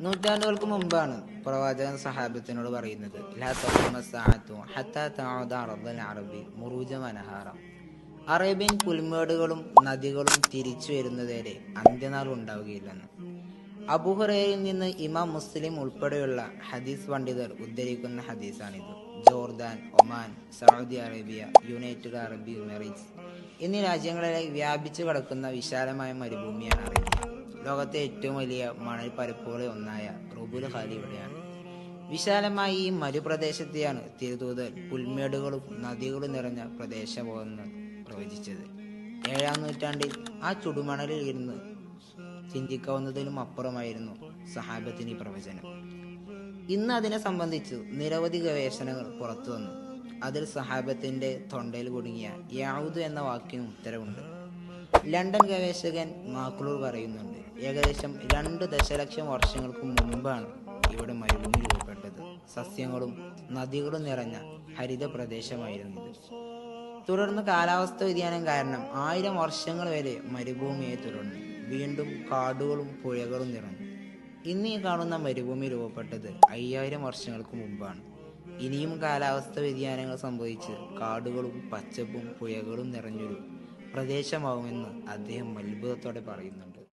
നൂറ്റാണ്ടുകൾക്ക് മുമ്പാണ് പ്രവാചകൻ സഹാബത്തിനോട് പറയുന്നത്, ലാ തഖൂമു സ്സാഅത്തു ഹത്താ തഊദ അർദുൽ അറബി മുറൂജൻ വനഹാറ. അറേബ്യൻ പുൽമേടുകളും നദികളും തിരിച്ചു വരുന്നതുവരെ അന്ത്യനാൾ ഉണ്ടാവുകയില്ലെന്ന്. അബൂ ഹുറൈറയിൽ നിന്ന് ഇമാം മുസ്ലിം ഉൾപ്പെടെയുള്ള ഹദീസ് പണ്ഡിതർ ഉദ്ധരിക്കുന്ന ഹദീസാണിത്. Jordan, Oman, Saudi Arabia, United Arab Emirates എന്നീ രാജ്യങ്ങളിലെ വ്യാപിച്ചു കിടക്കുന്ന വിശാലമായ മരുഭൂമിയാണ് അറേബ്യ. ലോകത്തെ ഏറ്റവും വലിയ മണൽ പരപ്പുകളിൽ ഒന്നായ റുബുൽ ഖാലി ഇവിടെയാണ്. വിശാലമായ ഈ മരുപ്രദേശത്തെയാണ് തിരുദൂതർ പുൽമേടുകളും നദികളും നിറഞ്ഞ പ്രദേശമെന്ന് പ്രവചിച്ചത്. 7-ാം നൂറ്റാണ്ടിൽ ആ ചുടുമണലിൽ ഇരുന്ന് ചിന്തിക്കാവുന്നതിലും അപ്പുറമായിരുന്നു സഹാബത്തിന് ഈ പ്രവചനം. ഇന്ന് അതിനെ സംബന്ധിച്ച് നിരവധി ഗവേഷണങ്ങൾ പുറത്തു വന്നു. അതിൽ സഹാബത്തിന്റെ തൊണ്ടയിൽ കുടുങ്ങിയ യഊദ് എന്ന വാക്കിന് ഉത്തരവുണ്ട്. ലണ്ടൻ ഗവേഷകൻ മാക്ലൂർ പറയുന്നുണ്ട്, ഏകദേശം 2 ദശലക്ഷം വർഷങ്ങൾക്ക് മുമ്പാണ് ഇവിടെ മരുഭൂമി രൂപപ്പെട്ടത്. സസ്യങ്ങളും നദികളും നിറഞ്ഞ ഹരിത പ്രദേശമായിരുന്നു ഇത്. തുടർന്ന് കാലാവസ്ഥ വ്യതിയാനം കാരണം 1000 വർഷങ്ങൾ വരെ മരുഭൂമിയെ തുടർന്നു. വീണ്ടും കാടുകളും പുഴകളും നിറഞ്ഞു. ഇന്ന് ഈ കാണുന്ന മരുഭൂമി രൂപപ്പെട്ടത് 5000 വർഷങ്ങൾക്ക് മുമ്പാണ്. ഇനിയും കാലാവസ്ഥ വ്യതിയാനങ്ങൾ സംഭവിച്ച് കാടുകളും പച്ചപ്പും പുഴകളും നിറഞ്ഞൊരു പ്രദേശമാവുമെന്ന് അദ്ദേഹം അത്ഭുതത്തോടെ പറയുന്നുണ്ട്.